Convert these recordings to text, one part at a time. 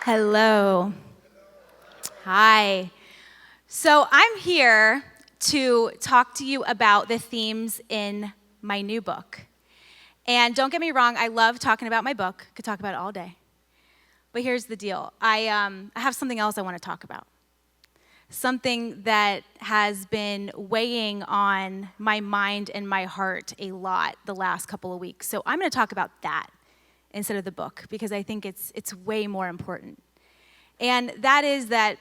Hello. Hi. So I'm here to talk to you about the themes in my new book. And don't get me wrong, I love talking about my book. Could talk about it all day. But here's the deal. I have something else I want to talk about. Something that has been weighing on my mind and my heart a lot the last couple of weeks. So I'm going to talk about that instead of the book, because I think it's way more important. And that is that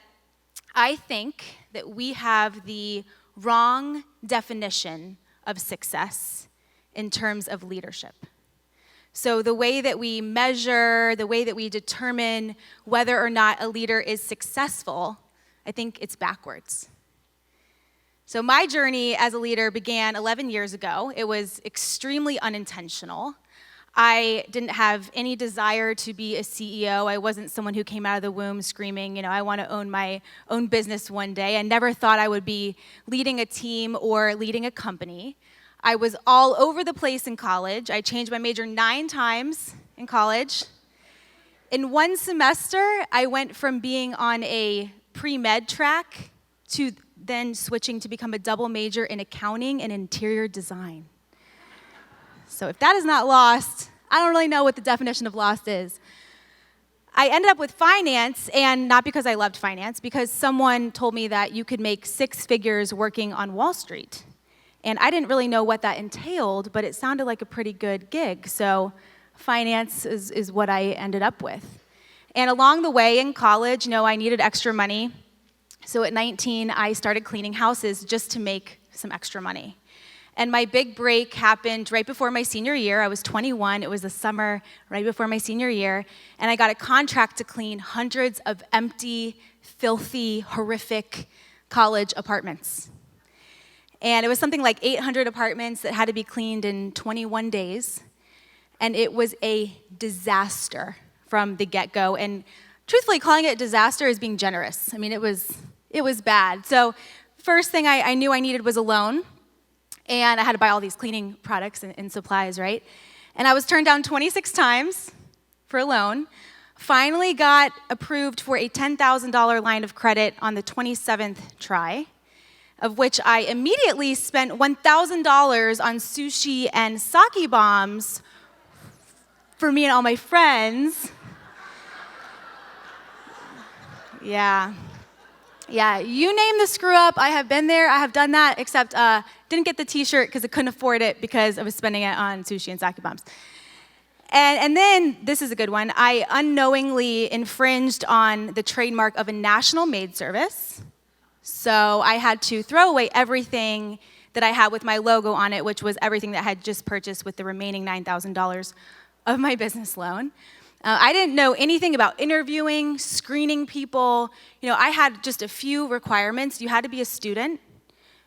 I think that we have the wrong definition of success in terms of leadership. So the way that we measure, the way that we determine whether or not a leader is successful, I think it's backwards. So my journey as a leader began 11 years ago. It was extremely unintentional. I didn't have any desire to be a CEO. I wasn't someone who came out of the womb screaming, I want to own my own business one day. I never thought I would be leading a team or leading a company. I was all over the place in college. I changed my major 9 times in college. In one semester, I went from being on a pre-med track to then switching to become a double major in accounting and interior design. So if that is not lost, I don't really know what the definition of lost is. I ended up with finance, and not because I loved finance, because someone told me that you could make 6 figures working on Wall Street. And I didn't really know what that entailed, but it sounded like a pretty good gig. So finance is what I ended up with. And along the way in college, I needed extra money. So at 19, I started cleaning houses just to make some extra money. And my big break happened right before my senior year. I was 21. It was the summer right before my senior year. And I got a contract to clean hundreds of empty, filthy, horrific college apartments. And it was something like 800 apartments that had to be cleaned in 21 days. And it was a disaster from the get-go. And truthfully, calling it a disaster is being generous. I mean, it was bad. So first thing I knew I needed was a loan. And I had to buy all these cleaning products and supplies, right? And I was turned down 26 times for a loan. Finally got approved for a $10,000 line of credit on the 27th try, of which I immediately spent $1,000 on sushi and sake bombs for me and all my friends. Yeah, you name the screw up, I have been there, I have done that, except didn't get the t-shirt because I couldn't afford it because I was spending it on sushi and sake bombs. And then, this is a good one, I unknowingly infringed on the trademark of a national maid service. So I had to throw away everything that I had with my logo on it, which was everything that I had just purchased with the remaining $9,000 of my business loan. I didn't know anything about interviewing, screening people. I had just a few requirements. You had to be a student,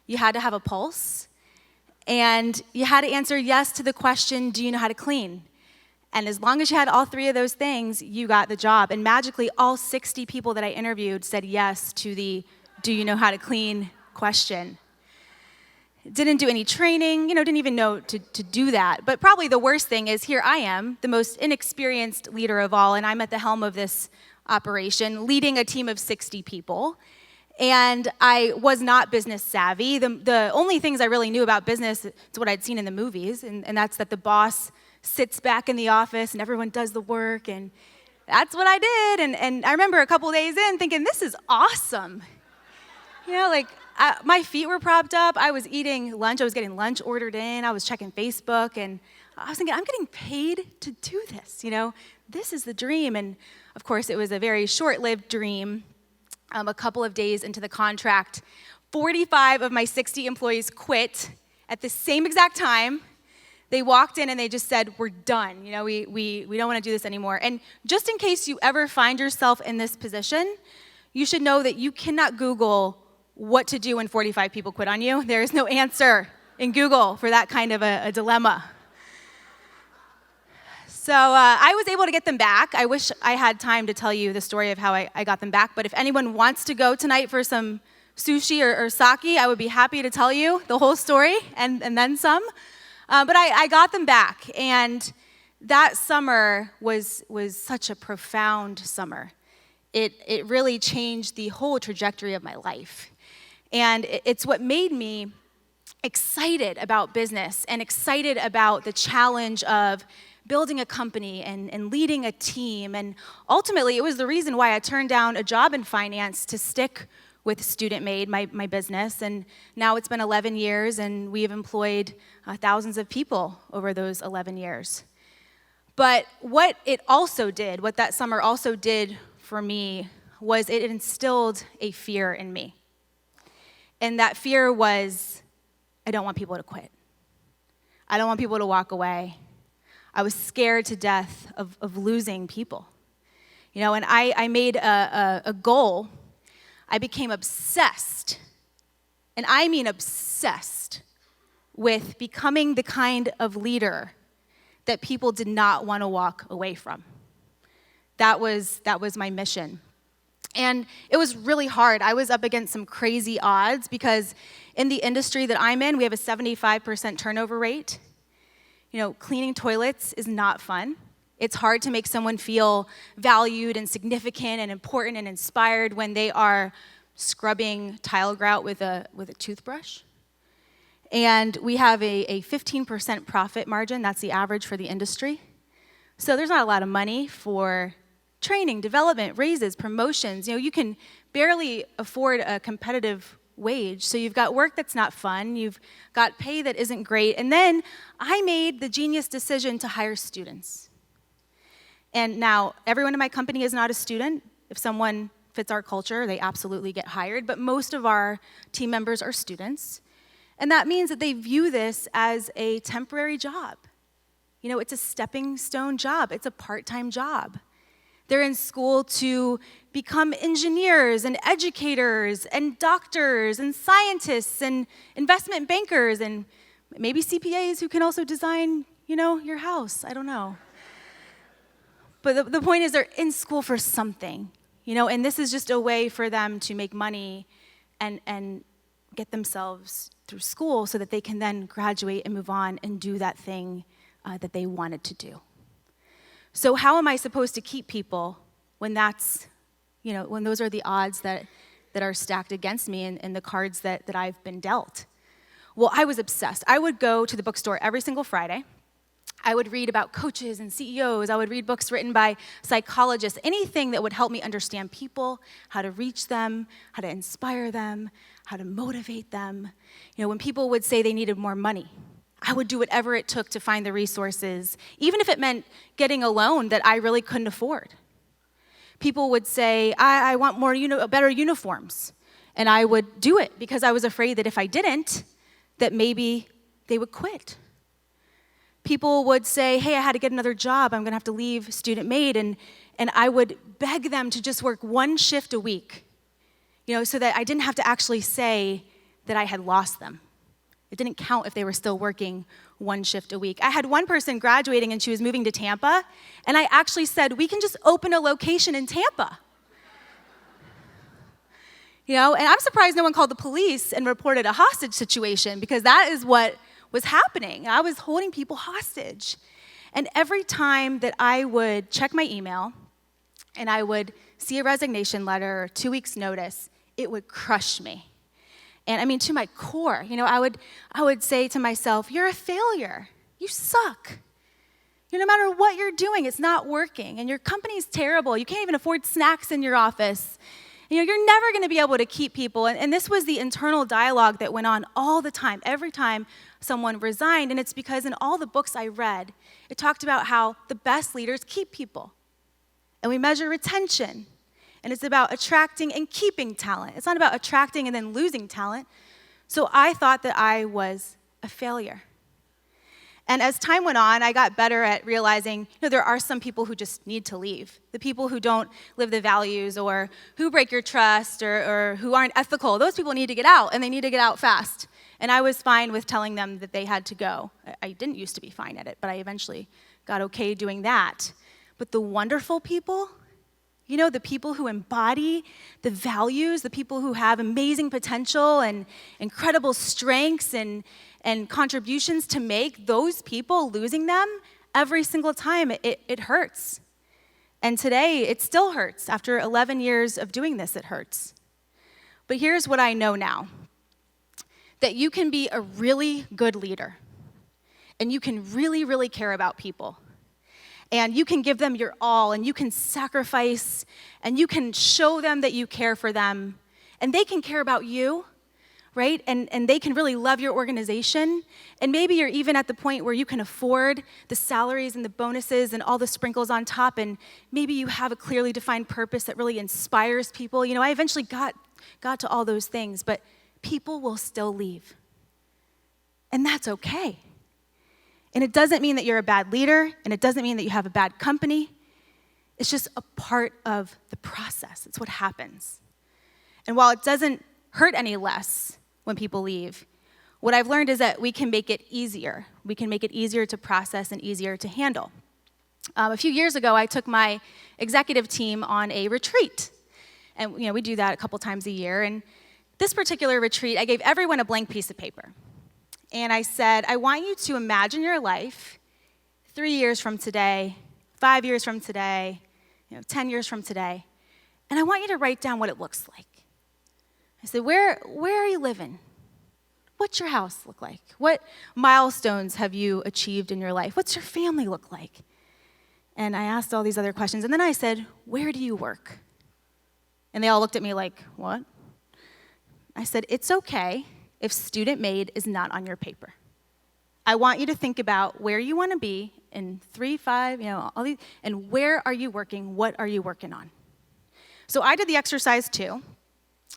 you had to have a pulse, and you had to answer yes to the question, do you know how to clean? And as long as you had all 3 of those things, you got the job. And magically, all 60 people that I interviewed said yes to the do you know how to clean question. Didn't do any training, didn't even know to do that. But probably the worst thing is here I am, the most inexperienced leader of all, and I'm at the helm of this operation, leading a team of 60 people. And I was not business savvy. The only things I really knew about business is what I'd seen in the movies, and that's that the boss sits back in the office and everyone does the work, and that's what I did. And I remember a couple days in thinking, this is awesome. My feet were propped up. I was eating lunch. I was getting lunch ordered in. I was checking Facebook. And I was thinking, I'm getting paid to do this. This is the dream. And, of course, it was a very short-lived dream. A couple of days into the contract, 45 of my 60 employees quit at the same exact time. They walked in and they just said, we're done. We don't want to do this anymore. And just in case you ever find yourself in this position, you should know that you cannot Google what to do when 45 people quit on you. There is no answer in Google for that kind of a dilemma. So I was able to get them back. I wish I had time to tell you the story of how I got them back, but if anyone wants to go tonight for some sushi or sake, I would be happy to tell you the whole story and then some. But I got them back, and that summer was such a profound summer. it really changed the whole trajectory of my life. And it's what made me excited about business and excited about the challenge of building a company and leading a team. And ultimately, it was the reason why I turned down a job in finance to stick with Student Maid, my business. And now it's been 11 years, and we have employed thousands of people over those 11 years. But what that summer also did for me was it instilled a fear in me. And that fear was, I don't want people to quit. I don't want people to walk away. I was scared to death of losing people. And I made a goal. I became obsessed, and I mean obsessed, with becoming the kind of leader that people did not want to walk away from. That was my mission. And it was really hard. I was up against some crazy odds because in the industry that I'm in, we have a 75% turnover rate. Cleaning toilets is not fun. It's hard to make someone feel valued and significant and important and inspired when they are scrubbing tile grout with a toothbrush. And we have a 15% profit margin. That's the average for the industry. So there's not a lot of money for training, development, raises, promotions. You can barely afford a competitive wage. So you've got work that's not fun. You've got pay that isn't great. And then I made the genius decision to hire students. And now everyone in my company is not a student. If someone fits our culture, they absolutely get hired. But most of our team members are students. And that means that they view this as a temporary job. It's a stepping stone job. It's a part-time job. They're in school to become engineers and educators and doctors and scientists and investment bankers and maybe CPAs who can also design, your house. I don't know. But the point is they're in school for something, and this is just a way for them to make money and get themselves through school so that they can then graduate and move on and do that thing that they wanted to do. So how am I supposed to keep people when when those are the odds that are stacked against me and the cards that I've been dealt? Well, I was obsessed. I would go to the bookstore every single Friday. I would read about coaches and CEOs. I would read books written by psychologists, anything that would help me understand people, how to reach them, how to inspire them, how to motivate them. When people would say they needed more money, I would do whatever it took to find the resources, even if it meant getting a loan that I really couldn't afford. People would say, I want more, better uniforms. And I would do it because I was afraid that if I didn't, that maybe they would quit. People would say, hey, I had to get another job. I'm going to have to leave Student Maid. And I would beg them to just work one shift a week, so that I didn't have to actually say that I had lost them. It didn't count if they were still working one shift a week. I had one person graduating and she was moving to Tampa, and I actually said, we can just open a location in Tampa. And I'm surprised no one called the police and reported a hostage situation because that is what was happening. I was holding people hostage. And every time that I would check my email and I would see a resignation letter or 2 weeks notice, it would crush me. And to my core, I would say to myself, you're a failure. You suck. No matter what you're doing, it's not working. And your company's terrible. You can't even afford snacks in your office. You're never going to be able to keep people. And this was the internal dialogue that went on all the time, every time someone resigned. And it's because in all the books I read, it talked about how the best leaders keep people. And we measure retention. And it's about attracting and keeping talent. It's not about attracting and then losing talent. So I thought that I was a failure. And as time went on, I got better at realizing, there are some people who just need to leave. The people who don't live the values or who break your trust or who aren't ethical, those people need to get out, and they need to get out fast. And I was fine with telling them that they had to go. I didn't used to be fine at it, but I eventually got okay doing that. But the wonderful people, the people who embody the values, the people who have amazing potential and incredible strengths and contributions to make, those people, losing them every single time, it hurts. And today, it still hurts. After 11 years of doing this, it hurts. But here's what I know now. That you can be a really good leader. And you can really, really care about people. And you can give them your all, and you can sacrifice, and you can show them that you care for them. And they can care about you, right? And they can really love your organization. And maybe you're even at the point where you can afford the salaries and the bonuses and all the sprinkles on top, and maybe you have a clearly defined purpose that really inspires people. I eventually got to all those things, but people will still leave. And that's okay. And it doesn't mean that you're a bad leader, and it doesn't mean that you have a bad company. It's just a part of the process. It's what happens. And while it doesn't hurt any less when people leave, what I've learned is that we can make it easier. We can make it easier to process and easier to handle. A few years ago, I took my executive team on a retreat. And we do that a couple times a year. And this particular retreat, I gave everyone a blank piece of paper. And I said, I want you to imagine your life 3 years from today, 5 years from today, 10 years from today. And I want you to write down what it looks like. I said, where are you living? What's your house look like? What milestones have you achieved in your life? What's your family look like? And I asked all these other questions. And then I said, where do you work? And they all looked at me like, what? I said, it's okay if Student Maid is not on your paper. I want you to think about where you want to be in 3, 5, all these, and where are you working? What are you working on? So I did the exercise too.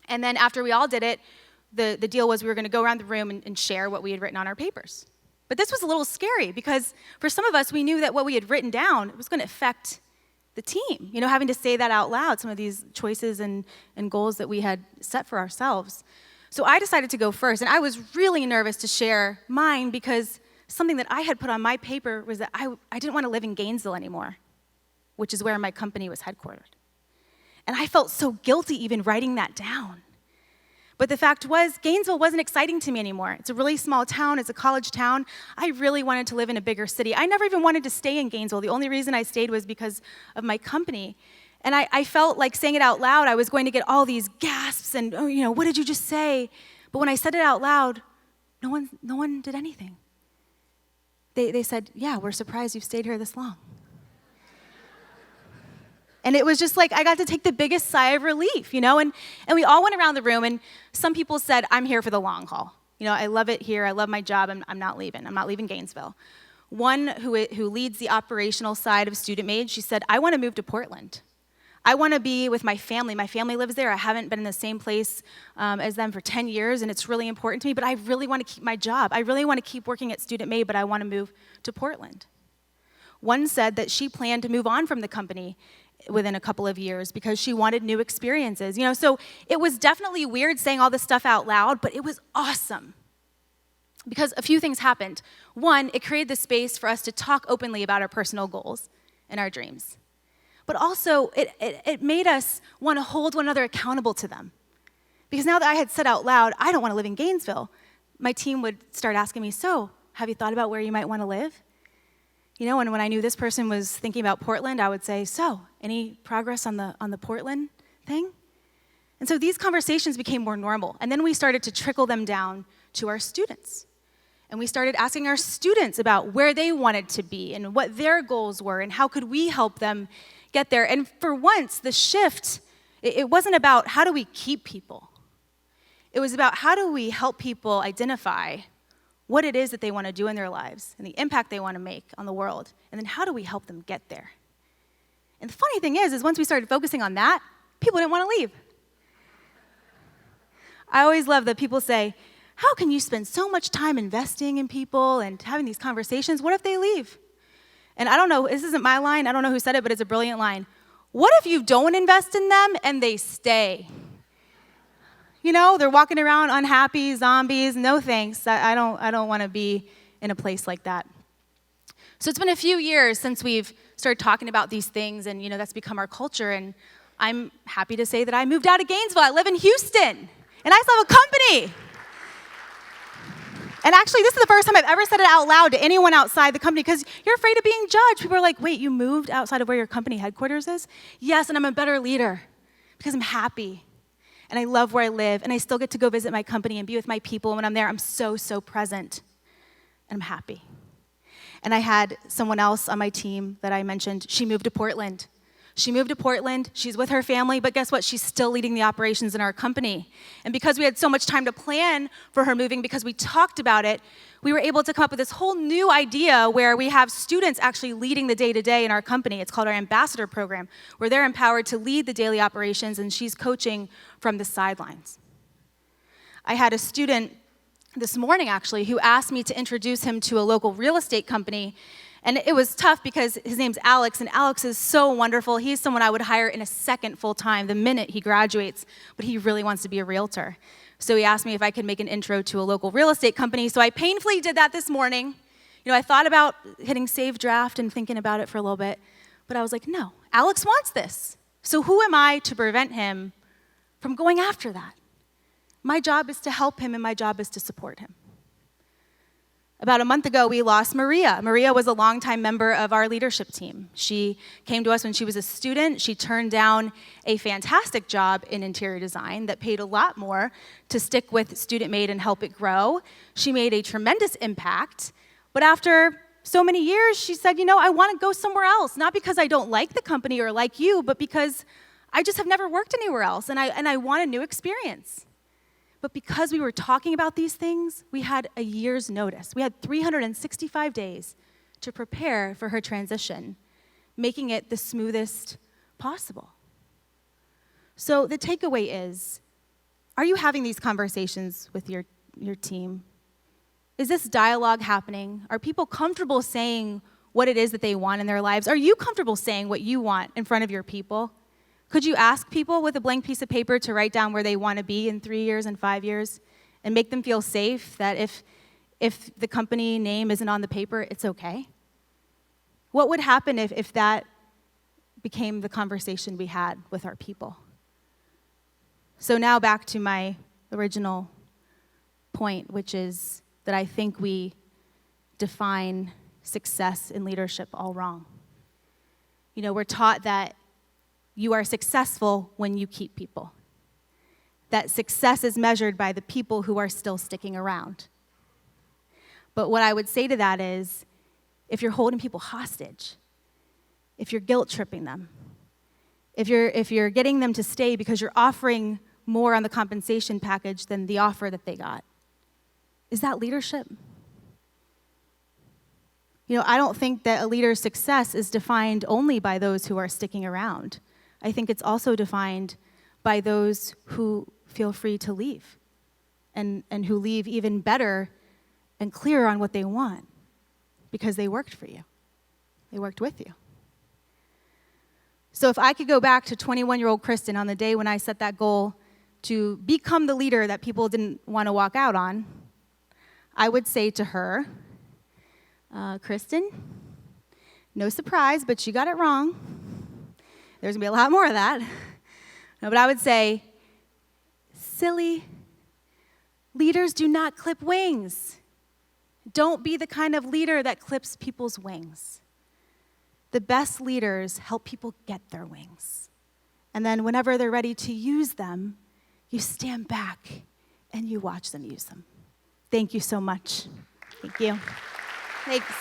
And then after we all did it, the deal was we were going to go around the room and share what we had written on our papers. But this was a little scary because for some of us, we knew that what we had written down was going to affect the team. Having to say that out loud, some of these choices and goals that we had set for ourselves. So I decided to go first, and I was really nervous to share mine because something that I had put on my paper was that I didn't want to live in Gainesville anymore, which is where my company was headquartered. And I felt so guilty even writing that down. But the fact was, Gainesville wasn't exciting to me anymore. It's a really small town. It's a college town. I really wanted to live in a bigger city. I never even wanted to stay in Gainesville. The only reason I stayed was because of my company. And I felt like saying it out loud, I was going to get all these gasps and, what did you just say? But when I said it out loud, no one did anything. They said, yeah, we're surprised you've stayed here this long. And it was just like I got to take the biggest sigh of relief, and we all went around the room, and some people said, I'm here for the long haul. I love it here. I love my job. I'm not leaving. I'm not leaving Gainesville. One who leads the operational side of Student Maid, she said, I want to move to Portland. I want to be with my family. My family lives there. I haven't been in the same place as them for 10 years, and it's really important to me, but I really want to keep my job. I really want to keep working at Student Maid, but I want to move to Portland. One said that she planned to move on from the company within a couple of years because she wanted new experiences. So it was definitely weird saying all this stuff out loud, but it was awesome because a few things happened. One, it created the space for us to talk openly about our personal goals and our dreams. But also, it made us want to hold one another accountable to them. Because now that I had said out loud, I don't want to live in Gainesville, my team would start asking me, so, have you thought about where you might want to live? And when I knew this person was thinking about Portland, I would say, so, any progress on the Portland thing? And so these conversations became more normal. And then we started to trickle them down to our students. And we started asking our students about where they wanted to be and what their goals were and how could we help them get there. And for once, the shift, it wasn't about how do we keep people. It was about how do we help people identify what it is that they want to do in their lives and the impact they want to make on the world. And then how do we help them get there? And the funny thing is once we started focusing on that, people didn't want to leave. I always love that people say, how can you spend so much time investing in people and having these conversations? What if they leave? And I don't know, this isn't my line, I don't know who said it, but it's a brilliant line. What if you don't invest in them and they stay? They're walking around unhappy, zombies, no thanks. I don't want to be in a place like that. So it's been a few years since we've started talking about these things, and that's become our culture, and I'm happy to say that I moved out of Gainesville. I live in Houston, and I still have a company. And actually, this is the first time I've ever said it out loud to anyone outside the company because you're afraid of being judged. People are like, wait, you moved outside of where your company headquarters is? Yes, and I'm a better leader because I'm happy. And I love where I live, and I still get to go visit my company and be with my people. And when I'm there, I'm so present, and I'm happy. And I had someone else on my team that I mentioned. She moved to Portland. She's with her family, but guess what? She's still leading the operations in our company. And because we had so much time to plan for her moving, because we talked about it, we were able to come up with this whole new idea where we have students actually leading the day-to-day in our company. It's called our ambassador program, where they're empowered to lead the daily operations, and she's coaching from the sidelines. I had a student this morning, actually, who asked me to introduce him to a local real estate company. And it was tough because his name's Alex, and Alex is so wonderful. He's someone I would hire in a second full-time the minute he graduates, but he really wants to be a realtor. So he asked me if I could make an intro to a local real estate company. So I painfully did that this morning. I thought about hitting save draft and thinking about it for a little bit, but I was like, no, Alex wants this. So who am I to prevent him from going after that? My job is to help him, and my job is to support him. About a month ago, we lost Maria. Maria was a longtime member of our leadership team. She came to us when she was a student. She turned down a fantastic job in interior design that paid a lot more to stick with Student Maid and help it grow. She made a tremendous impact, but after so many years, she said, I want to go somewhere else, not because I don't like the company or like you, but because I just have never worked anywhere else, and I want a new experience. But because we were talking about these things, we had a year's notice. We had 365 days to prepare for her transition, making it the smoothest possible. So the takeaway is, are you having these conversations with your team? Is this dialogue happening? Are people comfortable saying what it is that they want in their lives? Are you comfortable saying what you want in front of your people? Could you ask people with a blank piece of paper to write down where they want to be in 3 years and 5 years and make them feel safe that if the company name isn't on the paper, it's okay? What would happen if that became the conversation we had with our people? So now back to my original point, which is that I think we define success in leadership all wrong. We're taught that you are successful when you keep people. That success is measured by the people who are still sticking around. But what I would say to that is, if you're holding people hostage, if you're guilt tripping them, if you're getting them to stay because you're offering more on the compensation package than the offer that they got, is that leadership? I don't think that a leader's success is defined only by those who are sticking around. I think it's also defined by those who feel free to leave and who leave even better and clearer on what they want because they worked for you. They worked with you. So if I could go back to 21-year-old Kristen on the day when I set that goal to become the leader that people didn't want to walk out on, I would say to her, Kristen, no surprise, but you got it wrong. There's going to be a lot more of that. No, but I would say, silly, leaders do not clip wings. Don't be the kind of leader that clips people's wings. The best leaders help people get their wings. And then whenever they're ready to use them, you stand back and you watch them use them. Thank you so much. Thank you. Thanks.